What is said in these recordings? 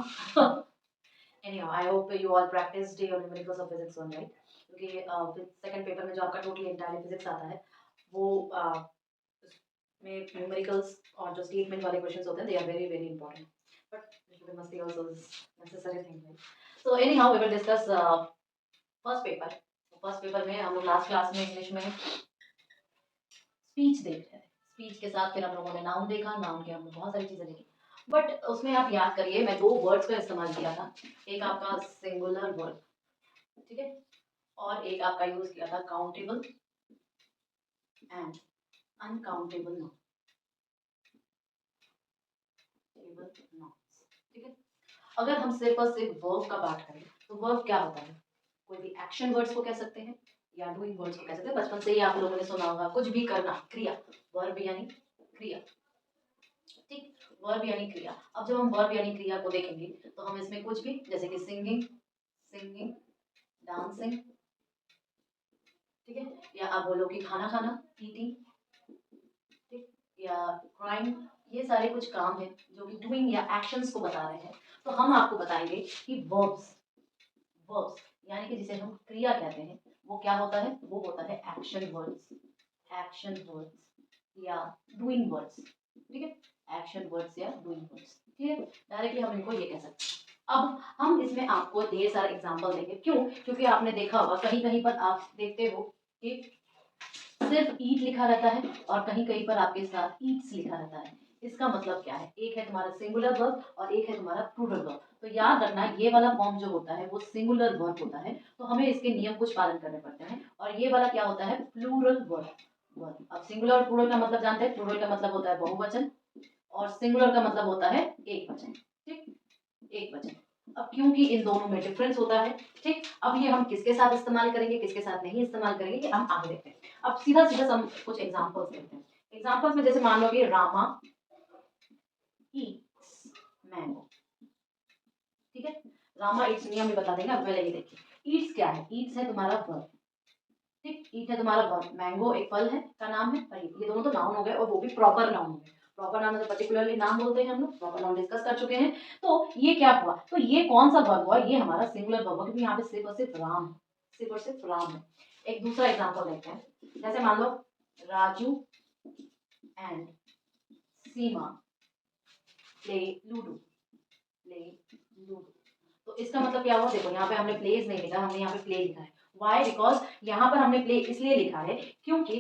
हाँ anyhow I hope you all practiced your numericals of physics one, right? क्योंकि second paper में जो आपका टोटली इंटायरली फिजिक्स आता है वो में न्यूमेरिकल्स और जो स्टेटमेंट वाले क्वेश्चंस होते हैं they are very very important, but मस्ती also is necessary thing, right? So anyhow we will discuss first paper. First paper में हम लोग लास्ट क्लास में इंग्लिश में स्पीच देख रहे थे। स्पीच के साथ फिर हम लोगों ने नाउन देखा, नाउन के हमने बहुत सारी चीजें देखी, बट उसमें आप याद करिए मैं दो वर्ड्स का इस्तेमाल किया था। एक आपका सिंगुलर वर्ड, ठीक है, और एक आपका यूज किया था काउंटेबल एंड अनकाउंटेबल नाउन, ठीक है। अगर हम सिर्फ और सिर्फ वर्ब का बात करें तो वर्ब क्या होता है? कोई भी एक्शन वर्ड्स को कह सकते हैं या डूइंग वर्ड्स को कह सकते हैं। बचपन से ही आप लोगों ने सुना होगा कुछ भी करना, क्रिया, वर्ब यानी क्रिया, ठीक, वर्ब यानी क्रिया। अब जब हम वर्ब यानी क्रिया को देखेंगे तो हम इसमें कुछ भी, जैसे कि सिंगिंग, सिंगिंग, डांसिंग, ठीक है, या आप बोलो कि खाना खाना, ईटिंग, ठीक, या क्राइम, ये सारे कुछ काम है जो कि डूइंग या एक्शंस को बता रहे हैं। तो हम आपको बताएंगे कि वर्ब्स, वर्ब्स यानी कि जिसे हम क्रिया कहते हैं वो क्या होता है? वो होता है एक्शन वर्ड्स, एक्शन वर्ड्स या डूइंग वर्ड्स, ठीक है, एक्शन वर्ड्स या डूइंग वर्ड्स, ठीक है। डायरेक्टली हम इनको ये कह सकते हैं। अब हम इसमें आपको ढेर सारे एग्जांपल देंगे, क्यों? क्योंकि आपने देखा होगा कहीं कहीं पर आप देखते हो कि सिर्फ ईट लिखा रहता है और कहीं कहीं पर आपके साथ ईट्स लिखा रहता है। इसका मतलब क्या है? एक है तुम्हारा सिंगुलर वर्ब और एक है तुम्हारा प्लूरल वर्ब। तो याद रखना ये वाला फॉर्म जो होता है वो सिंगुलर वर्ब होता है, तो हमें इसके नियम कुछ पालन करने पड़ते हैं। और ये वाला क्या होता है? Plural verb. वर्ब अब सिंगुलर और प्लूरल का मतलब जानते हैं। प्लूरल का मतलब होता है बहुवचन और सिंगुलर का मतलब होता है एक वचन, ठीक, एक वचन। अब क्योंकि इन दोनों में डिफरेंस होता है, ठीक, अब ये हम किसके साथ इस्तेमाल करेंगे किसके साथ नहीं इस्तेमाल करेंगे ये हम आगे देखते हैं। अब सीधा सीधा हम कुछ एग्जांपल्स देखते हैं। एग्जांपल्स में जैसे मान लो कि रामा ईट्स मैंगो, ठीक है, रामा ईट्स नियम भी बता देंगे। अब पहले ये देखिए ईट्स क्या है? ईट्स है तुम्हारा वर्ब, ठीक, ईट है तुम्हारा वर्ब, मैंगो एक फल है का नाम है, और ये दोनों तो नाउन हो गए और वो भी प्रॉपर नाउन हो गए। प्रॉपर नाउन मतलब पर्टिकुलरली नाम बोलते हैं हम लोग, प्रॉपर नाउन डिस्कस कर चुके हैं। तो ये क्या हुआ? तो ये कौन सा वर्ब हुआ? ये हमारा सिंगुलर वर्ब, क्योंकि यहाँ पे सिर्फ और सिर्फ राम है, सिर्फ और सिर्फ राम है। एक दूसरा एग्जांपल देखते हैं। जैसे मान लो Raju and Seema play ludo, play ludo. तो इसका मतलब क्या हुआ? देखो यहाँ पे हमने प्लेज नहीं लिखा, हमने यहाँ पे प्ले लिखा है। वाई? बिकॉज यहाँ पर हमने प्ले इसलिए लिखा है क्योंकि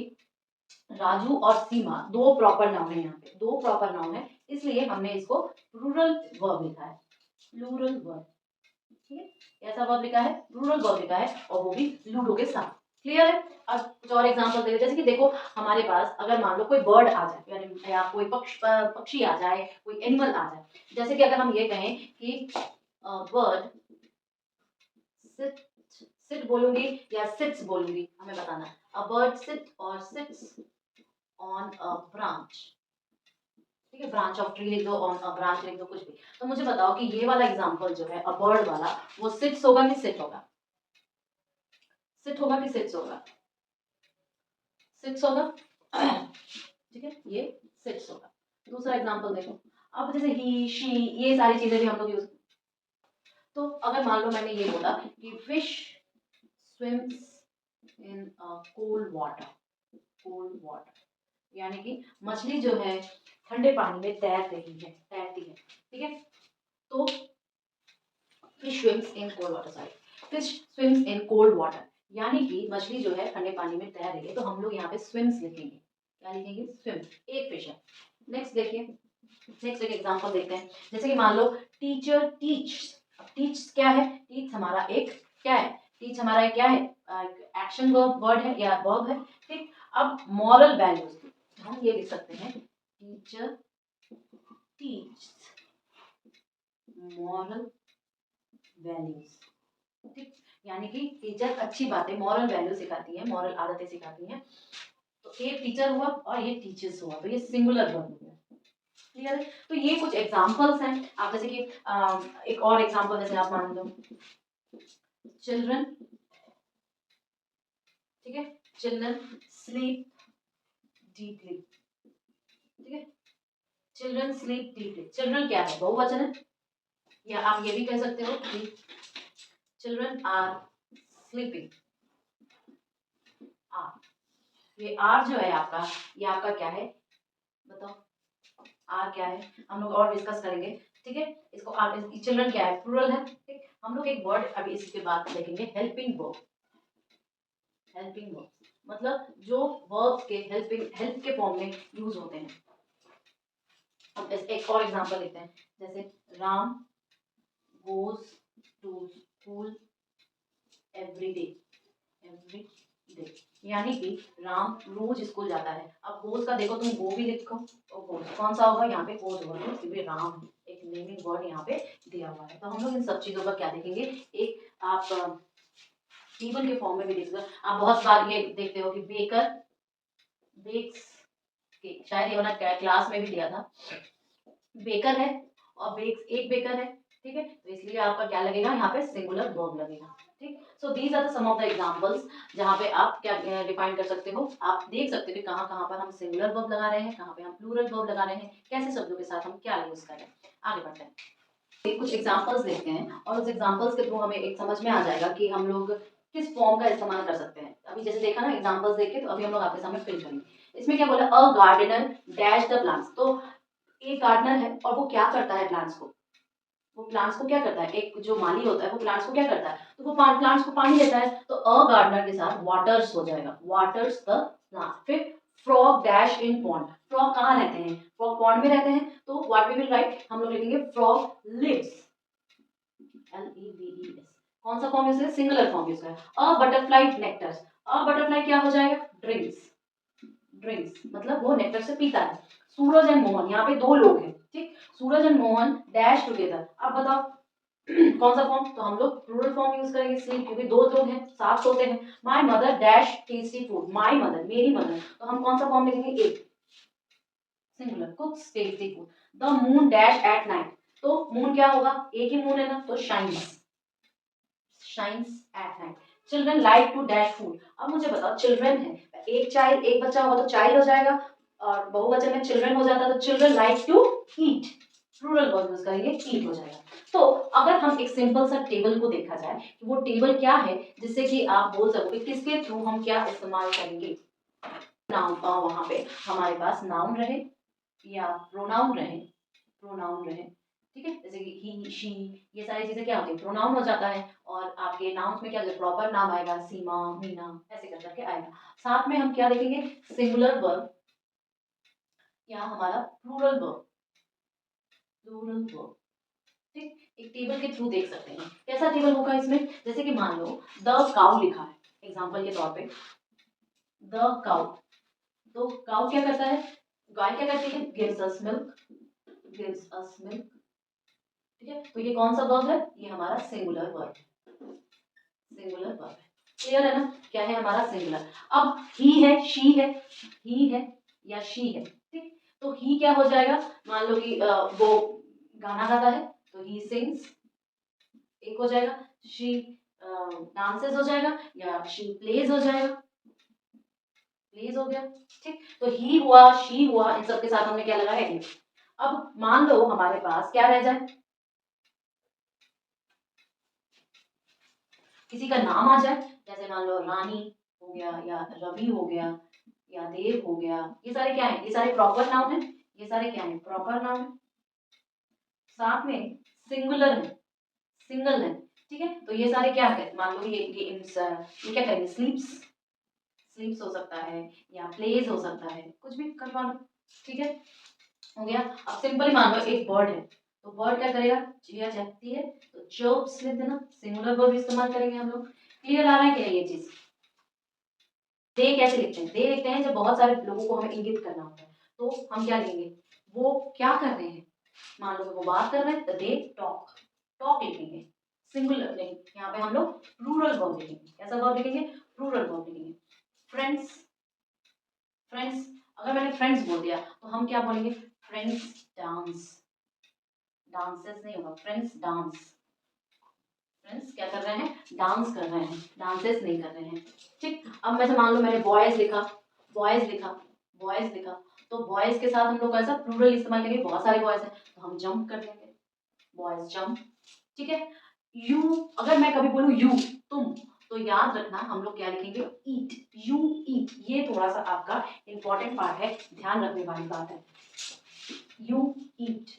राजू और सीमा दो प्रॉपर नाउन है, यहाँ पे दो प्रॉपर नाउन है, इसलिए हमने इसको प्लूरल वर्ब लिखा है, प्लूरल वर्ब, ठीक है। ऐसा वर्ब लिखा है, प्लूरल वर्ब लिखा है, और वो भी लूडो के साथ। क्लियर है? अब कुछ और एग्जांपल दे, जैसे कि देखो हमारे पास अगर मान लो कोई बर्ड आ जाए, यानी या कोई पक्षी आ जाए, कोई एनिमल आ जाए, जैसे कि अगर हम ये कहें कि बर्ड सिट, सिट बोलूंगी या सिट्स बोलूंगी, हमें बताना है। अ बर्ड सिट और सिट्स ऑन अ ब्रांच, ठीक है, ब्रांच ऑफ ट्री लिख दो, ऑन अ ब्रांच लिख दो, कुछ भी। तो मुझे बताओ कि ये वाला एग्जांपल जो है अ बर्ड वाला, वो सिट्स होगा कि सिट होगा? सिट होगा कि सिट्स होगा? सिट्स होगा, ठीक है, ये सिट्स होगा। दूसरा एग्जांपल देखो, अब जैसे ही शी, ये सारी चीजें भी हम लोग यूज, तो अगर मान लो मैंने ये बोला कि fish swims in cold water, cold water, यानी कि मछली जो है ठंडे पानी में तैर रही है, तैरती है, ठीक है। तो fish swims in cold water, sorry, fish swims in cold water, यानी कि मछली जो है ठंडे पानी में तैर रही है। तो हम लोग यहाँ पे स्विम्स लिखेंगे, क्या लिखेंगे? स्विम, एक फिश है। नेक्स्ट देखिए, नेक्स्ट एक एग्जांपल देखते हैं। जैसे कि मान लो टीचर टीच, टीच क्या है? टीच हमारा एक क्या है? टीच हमारा एक क्या है? एक्शन वर्ड है या वर्ब है, ठीक। अब मॉरल वैल्यूज हम ये लिख सकते हैं, टीचर टीच मॉरल वैल्यूज, ठीक, यानी कि टीचर अच्छी बातें, मॉरल वैल्यू सिखाती है, मॉरल आदतें सिखाती हैं। तो एक टीचर हुआ और ये टीचर्स हुआ, तो ये सिंगुलर वर्ब हो गया। क्लियर है? तो ये कुछ एग्जांपल्स हैं। आप जैसे कि एक और एग्जांपल जैसे आप मान लो चिल्ड्रन, ठीक है, चिल्ड्रन स्लीप डीपली, ठीक है, चिल्ड्रन स्लीप डीपली। चिल्ड्रन क्या है? बहुवचन है, या आप ये भी कह सकते हो कि चिल्ड्रन आर स्लीपिंग। आर, ये आर जो है आपका, ये आपका क्या है बताओ, आर क्या है हम लोग और डिस्कस करेंगे, ठीक है। इसको आर, चिल्ड्रन क्या है, प्लूरल है, ठीक। हम लोग एक वर्ड अभी इसके बाद देखेंगे, हेल्पिंग वर्ब। हेल्पिंग वर्ब मतलब जो वर्ब्स के हेल्प के फॉर्म में यूज होते हैं। अब एक और एग्जांपल लेते हैं, जैसे Ram goes to school every day. Every day यानी कि राम रोज स्कूल जाता है। अब गोज का देखो तुम, गो भी लिखो और गोज कौन सा होगा, यहाँ पे गोज होगा, क्योंकि राम एक नेमिंग वर्ड यहाँ पे दिया हुआ है। तो हम लोग इन सब चीजों का क्या देखेंगे, एक आप टेबल के फॉर्म में भी देख सकते हो। आप बहुत बार ये देखते हो कि बेकर बेक्स केक, शायद ये वाला क्लास में भी दिया था, बेकर है और बेक्स एक बेकर है, ठीक है। तो इसलिए आपका क्या लगेगा, यहाँ पे सिंगुलर वर्ब लगेगा, ठीक। So these are the some of the examples जहाँ पे आप क्या डिफाइन कर सकते हो। आप देख सकते हो कि कहाँ कहाँ पर हम सिंगुलर वर्ब लगा रहे हैं, कहाँ पे हम प्लूरल वर्ब लगा रहे हैं, कैसे शब्दों के साथ हम क्या यूज कर रहे हैं। आगे बढ़ते हैं, कुछ एग्जांपल्स देखते हैं और उस एग्जांपल्स के थ्रू हमें एक समझ में आ जाएगा कि हम लोग किस फॉर्म का इस्तेमाल कर सकते हैं। अभी जैसे देखा ना एग्जांपल्स देख के, तो अभी हम लोग आपके सामने फिल करेंगे। इसमें क्या बोला, a gardener dash the plants. तो एक गार्डनर है और वो क्या करता है प्लांट्स को, वो प्लांट्स को क्या करता है, एक जो माली होता है वो प्लांट्स को क्या करता है, तो वो प्लांट्स को पानी देता है। तो अ गार्डनर के साथ वाटर्स हो जाएगा, वाटर्स द प्लांट। फिर frog dash in pond. Frog कहाँ रहते हैं, फ्रॉग पॉन्ड में रहते हैं, तो व्हाट वी विल राइट, हम लोग लिखेंगे फ्रॉग लिव्स, LEVES। कौन सा फॉर्म यूज है, सिंगुलर फॉर्म यूज है। A butterfly nectars. A butterfly क्या हो जाएगा, ड्रिंक्स। ड्रिंक्स मतलब वो नेक्टर से पीता है। सूरज एंड मोहन, यहाँ पे दो लोग हैं, ठीक। सूरज एंड मोहन डैश टुगेदर। अब बताओ कौन सा फॉर्म, तो हम लोग प्लूरल फॉर्म यूज करेंगे, स्लीप, क्योंकि दो लोग हैं, साथ सोते हैं। My mother dash tasty food. My mother मेरी मदर, तो हम कौन सा फॉर्म लिखेंगे, एक singular, कुक्स tasty food. The moon dash at night. तो मून क्या होगा, एक ही मून है ना, तो shines, shines at night. Children like to dash food. अब मुझे बताओ, चिल्ड्रन है, एक चाइल्ड, एक बच्चा होगा तो चाइल्ड हो जाएगा, और बहुवचन में चिल्ड्रन हो जाता, तो children like to eat, plural verb use करेंगे, ईट हो जाएगा। तो अगर हम एक सिंपल सा टेबल को देखा जाए कि वो टेबल क्या है, जिससे कि आप बोल सको कि किसके थ्रू हम क्या इस्तेमाल करेंगे। नाउन, वहां पे हमारे पास नाउन रहे या प्रोनाउन रहे, प्रोनाउन रहे, ठीक है। जैसे कि ही शी, ये सारी चीजें क्या होती है, प्रोनाउन हो जाता है। और आपके नाउन्स में क्या प्रॉपर नाम आएगा, सीमा, मीना, ऐसे कर करके आएगा। साथ में हम क्या देखेंगे, सिंगुलर वर्ब या हमारा प्लूरल वर्ब, प्लूरल वर्ब, ठीक। एक टेबल के थ्रू देख सकते हैं। कैसा टेबल होगा इसमें, जैसे कि मान लो द काउ लिखा है एग्जाम्पल के तौर पे, द काउ। तो काउ क्या करता है, गाय क्या करती है, gives us milk, gives us milk, ठीक है। तो ये कौन सा वर्ब है, ये हमारा सिंगुलर वर्ब, सिंगुलर वर्ब है। क्लियर है ना, क्या है हमारा सिंगुलर। अब ही है, शी है, ही है या शी है, ठीक। तो ही क्या हो जाएगा, मान लो कि वो गाना गाता है, तो ही सिंग्स, एक हो जाएगा। शी डांसेस हो जाएगा, या शी प्लेज हो जाएगा, प्लेज हो गया, ठीक। तो ही हुआ, शी हुआ, इन सब के साथ हमने क्या लगाया है। अब मान लो हमारे पास क्या रह जाए, किसी का नाम आ जाए, जैसे मान लो रानी हो गया, या रवि हो गया, या देव हो गया। ये सारे क्या है, ये सारे प्रॉपर नाउन है, ये सारे क्या है, प्रॉपर नाउन है, साथ में सिंगुलर है, सिंगल है, ठीक है। तो ये सारे क्या है, मान लो ये क्या करेंगे, स्लीप्स, स्लीप्स हो सकता है, या प्लेज हो सकता है, कुछ भी करवा लो, ठीक है, हो गया। अब सिंपली मान लो एक बर्ड है, तो बर्ड क्या करेगा, चिड़िया चहकती है, तो चर्प्स लिख देना, सिंगुलर वर्ब इस्तेमाल करेंगे हम लोग। क्लियर आ रहा है कि नहीं ये चीज। दे कैसे लिखते हैं, दे लिखते हैं जब बहुत सारे लोगों को हमें इंगित करना होता है, तो हम क्या लिखेंगे, वो क्या कर रहे हैं, मान लो वो बात कर रहे हैं, तो दे टॉक, टॉक लिखेंगे, सिंगुलर नहीं, यहाँ पे हम लोग प्लूरल वर्ब लिखेंगे। कैसा वर्ब लिखेंगे, प्लूरल वर्ब लिखेंगे। फ्रेंड्स, फ्रेंड्स, अगर मैंने फ्रेंड्स बोल दिया तो हम क्या बोलेंगे, फ्रेंड्स डांस, डांसेस नहीं होगा, फ्रेंड्स डांस, फ्रेंड्स क्या कर रहे हैं, डांस कर रहे हैं, डांसेस नहीं कर रहे हैं, ठीक। अब मैं मान लो मैंने बॉयज लिखा, बॉयज लिखा, बॉयज लिखा, तो बॉयज के साथ हम लोग कैसा प्लूरल इस्तेमाल करेंगे, बहुत सारे बॉयज हैं, तो हम जंप कर देंगे, बॉयज जंप, ठीक है। यू, अगर मैं कभी बोलूँ यू, तुम, तो याद रखना हम लोग क्या लिखेंगे, ईट, यू ईट। ये थोड़ा सा आपका इंपॉर्टेंट पार्ट है, ध्यान रखने वाली बात है। यू ईट,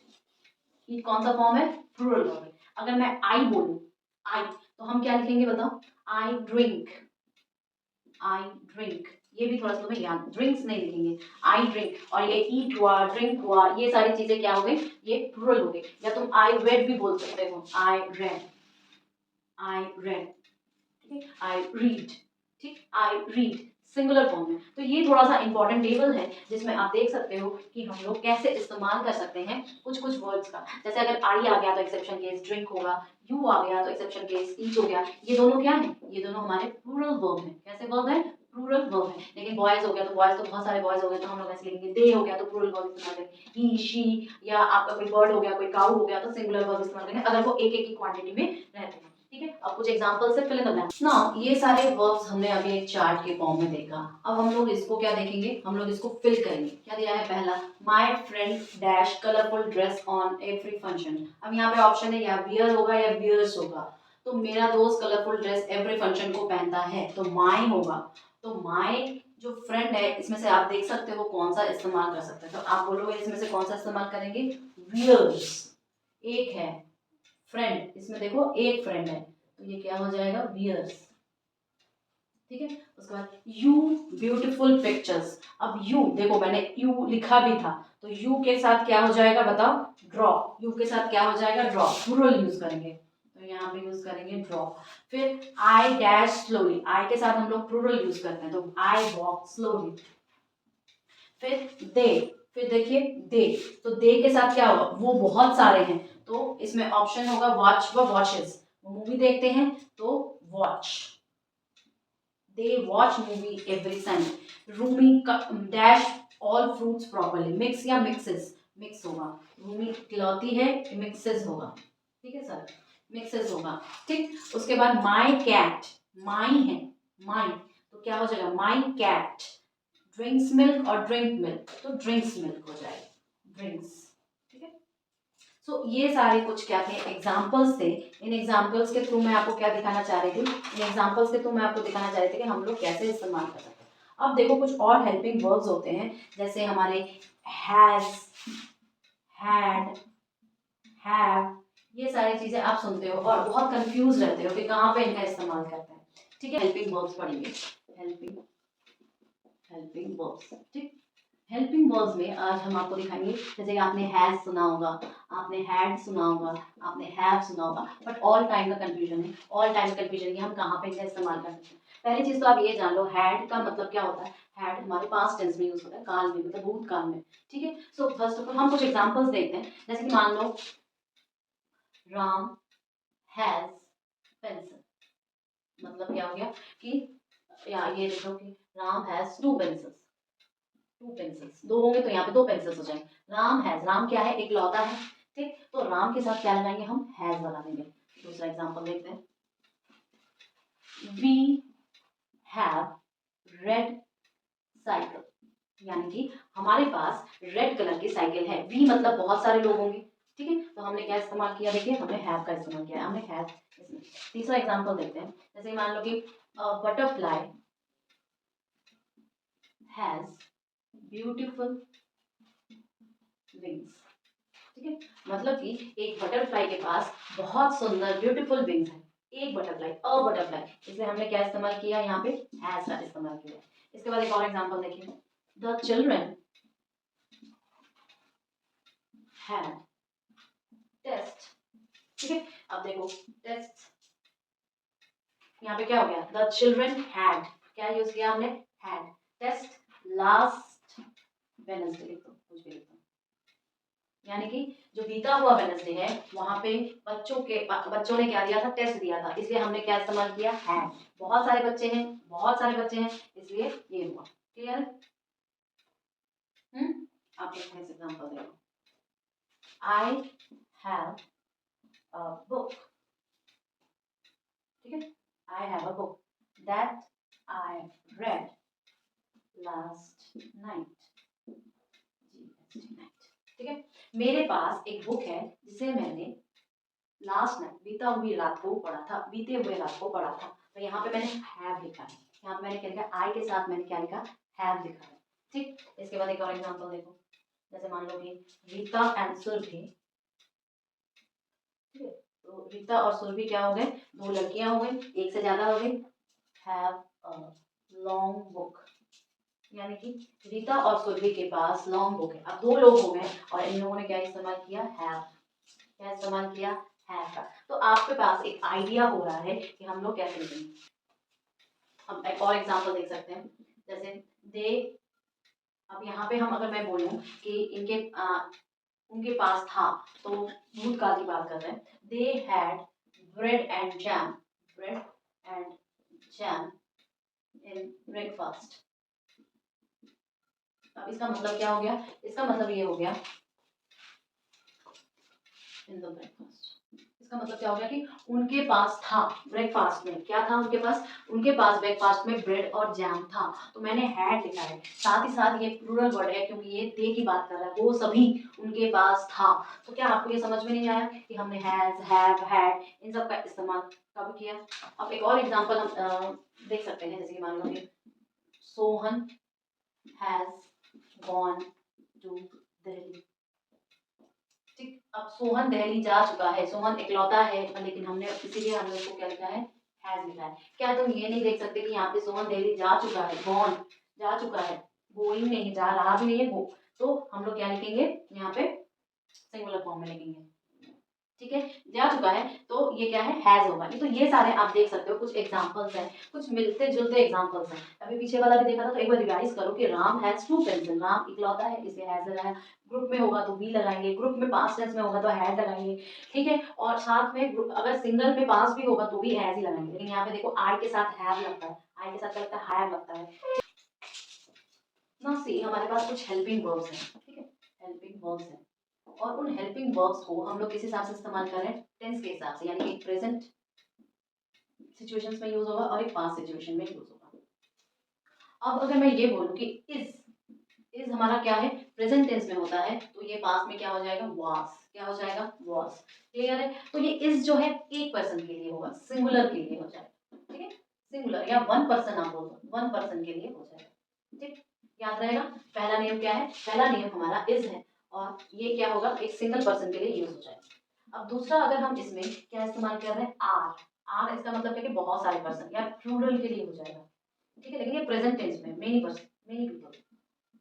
ईट कौन सा फॉर्म है, प्लूरल फॉर्म है। अगर मैं आई बोलूं, आई, तो हम क्या लिखेंगे बताओ, आई ड्रिंक, आई ड्रिंक। ये भी थोड़ा सा तुम्हें याद, ड्रिंक्स नहीं लिखेंगे, आई ड्रिंक। और ये ईट हुआ, ड्रिंक हुआ, ये सारी चीजें क्या हो गई, ये प्लूरल हो गई। या तुम आई रेड भी बोल सकते हो, आई रेड, आई रेड, ठीक है। आई रीड, ठीक, आई रीड सिंगुलर फॉर्म में। तो ये थोड़ा सा इंपॉर्टेंट टेबल है जिसमें आप देख सकते हो कि हम लोग कैसे इस्तेमाल कर सकते हैं कुछ कुछ वर्ड्स का। जैसे अगर आई आ गया तो एक्सेप्शन केस ड्रिंक होगा, यू आ गया तो एक्सेप्शन केस ईट हो गया। ये दोनों क्या है, ये दोनों हमारे प्लूरल वर्ब है। कैसे वर्ब है, प्लूरल वर्ब है। लेकिन बॉयज हो गया तो बॉयज, तो बहुत सारे बॉयज हो गए तो हम लोग ऐसे लिखेंगे। दे हो गया तो प्लूरल वर्ब इस्तेमाल करेंगे, ही शी, या आपका कोई बर्ड हो गया, कोई काऊ हो गया तो सिंगुलर वर्ब इस्तेमाल करेंगे, अगर वो एक एक की क्वांटिटी में रहते हैं। ठीक है, अब कुछ एग्जांपल से fill in the blanks. Now ये सारे वर्ब्स हमने अभी एक चार्ट के फॉर्म में देखा। अब हम लोग इसको क्या देखेंगे, हम लोग इसको फिल करेंगे। क्या दिया है, पहला, my friend dash colourful dress on every function. अब यहाँ पे ऑप्शन है या वियर होगा या वियर्स होगा। तो मेरा दोस्त कलरफुल ड्रेस एवरी फंक्शन को पहनता है, तो माय होगा। तो माय जो फ्रेंड है, इसमें से आप देख सकते हो कौन सा इस्तेमाल कर सकते हैं। तो आप बोलोगे इसमें से कौन सा इस्तेमाल करेंगे, वियर्स। एक है फ्रेंड, इसमें देखो एक फ्रेंड है, तो ये क्या हो जाएगा, वियर्स। ठीक है, उसके बाद यू ब्यूटीफुल पिक्चर्स। अब यू देखो, मैंने यू लिखा भी था, तो यू के साथ क्या हो जाएगा बताओ, ड्रॉ। यू के साथ क्या हो जाएगा, ड्रॉ, प्लूरल यूज करेंगे, तो यहाँ पे यूज करेंगे ड्रॉ। फिर आई डैश स्लोली, आई के साथ हम लोग प्लूरल यूज करते हैं, तो आई वॉक स्लोली। फिर दे, फिर देखिए दे, तो दे के साथ क्या होगा, वो बहुत सारे हैं, तो इसमें ऑप्शन होगा वॉच व वॉचेस। वो मूवी देखते हैं तो watch, they watch movie every Sunday. Rumi dash all fruits properly, mix या मिक्सेस, मिक्स होगा। रूमी खिलौती है, मिक्सेस होगा। ठीक है सर, मिक्सेस होगा। ठीक, उसके बाद माई कैट, माई है, माई, तो क्या हो जाएगा, माई कैट ड्रिंक्स मिल्क, और ड्रिंक मिल्क तो ड्रिंक्स मिल्क हो जाएगा, ड्रिंक्स। ठीक है, सो ये सारे कुछ क्या थे, एग्जाम्पल्स थे। इन एग्जाम्पल्स के थ्रू मैं आपको क्या दिखाना चाह रही थी, इन एग्जाम्पल्स के थ्रू मैं आपको दिखाना चाह रही थी कि हम लोग कैसे इस्तेमाल कर सकते हैं। अब देखो कुछ और हेल्पिंग वर्ब्स होते हैं, जैसे हमारे हैज, हैड, हैव, ये सारी चीजें आप सुनते हो और बहुत कंफ्यूज रहते हो कि कहाँ पे इनका इस्तेमाल करते हैं। ठीक है, हेल्पिंग वर्ब्स पढ़ेंगे, हेल्पिंग, हेल्पिंग वर्ब्स। ठीक, हेल्पिंग वर्ब्स में आज हम आपको दिखाएंगे, जैसे कि आपने हैज सुना होगा, आपने हैड सुना होगा, आपने हैव सुना होगा, बट ऑल टाइम का कंफ्यूजन है, ऑल टाइम कंफ्यूजन कि हम कहाँ पे इनका इस्तेमाल कर सकते हैं। पहली चीज तो आप ये जान लो, हैड का मतलब क्या होता है, हैड हमारे पास्ट टेंस में यूज होता है, काल में, मतलब भूतकाल में। ठीक है, सो फर्स्ट ऑफ ऑल हम कुछ एग्जांपल्स देखते हैं, जैसे कि मान लो राम हैज पेंसिल, मतलब क्या हो गया कि, या ये देखो कि Ram has two pencils, two pencils, दो होंगे तो यहाँ पे दो पेंसिल्स हो जाएंगे। राम हैज, राम क्या है, एक लौता है। ठीक, तो राम के साथ क्या लगाएंगे, हम हैज लगा देंगे। दूसरा एग्जांपल देखते हैं, वी हैव रेड साइकिल, यानी कि हमारे पास रेड कलर की साइकिल है। वी मतलब बहुत सारे लोग होंगे। ठीक है, तो हमने क्या इस्तेमाल किया, देखिए हमने हैव का इस्तेमाल किया, हमने हैव इसमें। तीसरा एग्जांपल देखते हैं, जैसे मान लो कि बटरफ्लाई हैज ब्यूटीफुल विंग्स। ठीक है, मतलब कि एक बटरफ्लाई के पास बहुत सुंदर ब्यूटीफुल विंग्स है, एक बटरफ्लाई, अ बटरफ्लाई, इसलिए हमने क्या इस्तेमाल किया, यहाँ पे हैज का इस्तेमाल किया। इसके बाद एक और एग्जांपल देखिए, द चिल्ड्रन हैड टेस्ट। ठीक है, अब देखो टेस्ट, यहाँ पे क्या हो गया, द चिल्ड्रन हैड, क्या यूज किया हमने, हैड टेस्ट लास्ट वेडनेसडे, लिख दो कुछ भी लिख दो, यानी कि जो बीता हुआ वेडनेसडे है वहां पे बच्चों ने क्या दिया था, टेस्ट दिया था, इसलिए हमने क्या इस्तेमाल किया, हैड। बहुत सारे बच्चे हैं, बहुत सारे बच्चे हैं, इसलिए ये हुआ। क्लियर, आप एक एग्जांपल देखो, आई हैव अ बुक। ठीक है, I have a book that I read last night, ठीक है, मेरे पास एक बुक है जिसे मैंने लास्ट नाइट, बीता हुई रात को पढ़ा था, बीते हुए रात को पढ़ा था। तो यहाँ पे मैंने हैव लिखा है, यहाँ पे मैंने क्या लिखा, आई के साथ मैंने क्या लिखा, हैव लिखा है। ठीक, इसके बाद एक और एग्जांपल देखो, जैसे मान लो कि रीता एंड सुरभि, ठीक है, तो रीता और सुरभि क्या हो गए, दो लड़कियां हो गई, एक से ज्यादा हो गई, हैव अ लॉन्ग बुक, यानी कि रीता और सुरभि के पास लॉन्ग बुक है। अब दो लोग हो गए और इन लोगों ने क्या इस्तेमाल किया, हैव, क्या इस्तेमाल किया, हैव का। तो आपके पास एक आइडिया हो रहा है कि हम लोग कैसे लिखेंगे। हम एक और एग्जांपल देख सकते हैं, जैसे दे, अब यहाँ पे हम अगर मैं बोलूँ कि उनके पास था, तो भूतकाल की बात कर रहे हैं, they had bread and jam, bread and jam in breakfast. अब इसका मतलब क्या हो गया, इसका मतलब ये हो गया इन द ब्रेकफास्ट, इसका मतलब क्या हो गया कि उनके पास था ब्रेकफास्ट में, क्या था उनके पास, उनके पास ब्रेकफास्ट में ब्रेड और जैम था। तो मैंने हैड लिखा है, साथ ही साथ ये प्लूरल वर्ड है क्योंकि ये दे की बात कर रहा है, वो सभी उनके पास था। तो क्या आपको ये समझ में नहीं आया कि हमने हैज, हैव, हैड इन सब का इस्तेमाल कब किया। अब एक और एग्जांपल हम देख सकते हैं, जैसे कि मान लो कि Sohan has gone to Delhi. ठीक, अब सोहन दिल्ली जा चुका है, सोहन इकलौता है, लेकिन हमने इसीलिए हमने उसको क्या लिखा है, हैज लिखा है। क्या तुम ये नहीं देख सकते कि यहाँ पे सोहन दिल्ली जा चुका है, गॉन, जा चुका है, गोइंग नहीं, जा रहा भी नहीं है, गो, तो हम लोग क्या लिखेंगे यहाँ पे, सिंगुलर फॉर्म में लिखेंगे। ठीक है, जा चुका है, तो ये क्या है, हैज होगा। तो ये सारे आप देख सकते हो कुछ एग्जांपल्स हैं, कुछ मिलते जुलते एग्जांपल्स हैं। अभी पीछे वाला भी देखा था, तो एक बार रिवाइज करो कि Ram has two pencil, Ram इकलौता है, इसे हैज लगाया, ग्रुप में होगा तो वी लगाएंगे, ग्रुप में पास्ट टेंस में होगा तो हैड लगाएंगे। ठीक है, और साथ में अगर सिंगल में पास्ट भी होगा तो भी हैज ही लगाएंगे। लेकिन यहाँ पे देखो आई के साथ हैव लगता है, आई के साथ क्या लगता है, हैव लगता है ना। सी हमारे पास कुछ हेल्पिंग वर्ब्स हैं, ठीक है, हेल्पिंग वर्ब्स हैं, और उन हेल्पिंग वर्ब्स को हम लोग किस हिसाब से इस्तेमाल कर रहे हैं, टेंस के हिसाब से, यानी कि प्रेजेंट सिचुएशंस में यूज होगा और एक पास्ट सिचुएशन में यूज होगा। अब अगर मैं ये बोलूं कि इज हमारा क्या है, प्रेजेंट टेंस में होता है, तो ये पास्ट में क्या हो जाएगा, वाज, क्या हो जाएगा, वाज। क्लियर है, तो ये इज जो है एक पर्सन के लिए होगा, सिंगुलर के लिए हो जाएगा। ठीक है, सिंगुलर या वन पर्सन, आप बोल दो वन पर्सन के लिए हो जाएगा। ठीक, याद रहेगा, पहला नियम क्या है, पहला नियम हमारा इज है, और ये क्या होगा, एक सिंगल पर्सन के लिए यूज हो जाएगा। अब दूसरा, अगर हम इसमें क्या इस्तेमाल कर रहे हैं, आर, आर इसका मतलब है कि बहुत सारे पर्सन या प्लूरल के लिए हो जाएगा। ठीक है, लेकिन ये प्रेजेंट टेंस में many person, many people,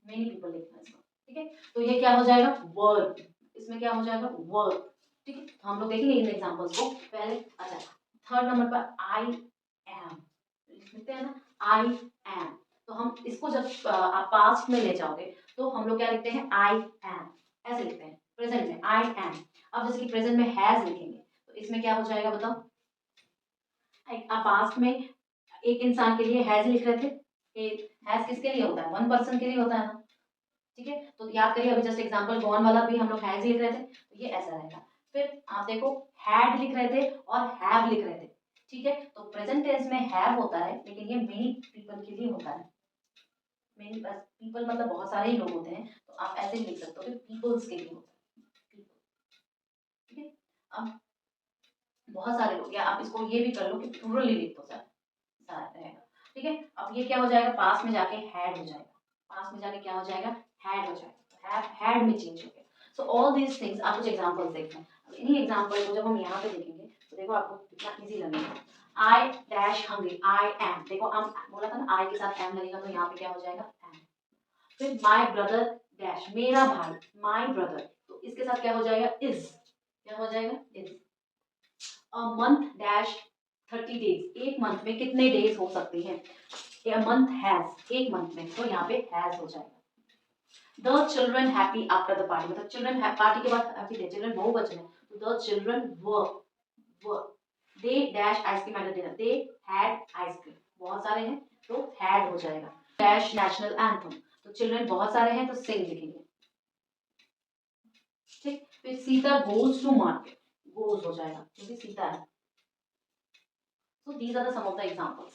many people लिखना है इसको। ठीक है, तो ये क्या हो जाएगा, वर्ब, इसमें क्या हो जाएगा, वर्ब। ठीक है, तो हम लोग देखेंगे इन एग्जांपल्स को पहले। अच्छा, थर्ड नंबर पर आई एम लिखते हैं ना, आई एम, तो हम इसको जब आप पास्ट में ले जाओगे तो हम लोग क्या लिखते हैं, आई एम, ऐसे लिखते हैं प्रेजेंट में, आई एम। अब जैसे कि प्रेजेंट में हैज लिखेंगे तो इसमें क्या हो जाएगा बताओ, आप पास्ट में एक इंसान के लिए हैज लिख रहे थे, हैज किसके लिए होता है, वन पर्सन के लिए होता है ना। ठीक है, तो याद करिए, अभी जस्ट एग्जांपल गॉन वाला भी हम लोग हैज लिख रहे थे, तो ये ऐसा रहेगा। फिर आप देखो, हैड लिख रहे थे और हैव लिख रहे थे। ठीक है, तो प्रेजेंट टेंस में हैव होता है, लेकिन ये मेनी पीपल के लिए होता है। मेनी पीपल मतलब बहुत सारे ही लोग होते हैं, तो आप ऐसे ही लिख सकते हो कि पीपल्स के लिए होता है, people। ठीक है, अब बहुत सारे लोग, या आप इसको ये भी कर लो कि प्लूरली लिख दो, सर सारा रहेगा। ठीक है, अब ये क्या हो जाएगा, पास में जाके हैड हो जाएगा, पास में जाके क्या हो जाएगा, हैड हो जाएगा, हैव हैड में चेंज हो गया। सो ऑल दीज थिंग्स, आप कुछ एग्जांपल्स देखते हैं। अब इन्हीं एग्जांपल को जब हम यहाँ पे देखेंगे तो देखो आपको कितना इजी लगेगा। I dash hungry, I am, देखो हम बोला था ना आई के साथ एम लगेगा, तो यहाँ पे क्या हो जाएगा, एम। फिर माई ब्रदर डैश, मेरा भाई, माई ब्रदर, तो इसके साथ क्या हो जाएगा, इज, क्या हो जाएगा, is. A month dash 30 days, एक मंथ में कितने डेज हो सकते हैं, a month has, एक मंथ में, तो यहाँ पे has हो जाएगा। The children happy after the party, मतलब children पार्टी के बाद happy थे, children बहुवचन है, तो the children were they dash ice cream at the dinner, they had ice cream, बहुत सारे हैं तो had हो जाएगा। dash national anthem, तो children बहुत सारे हैं तो sing लिखेंगे। ठीक, फिर Sita goes to market, goes हो जाएगा क्योंकि सीता है। So these are the some of the examples.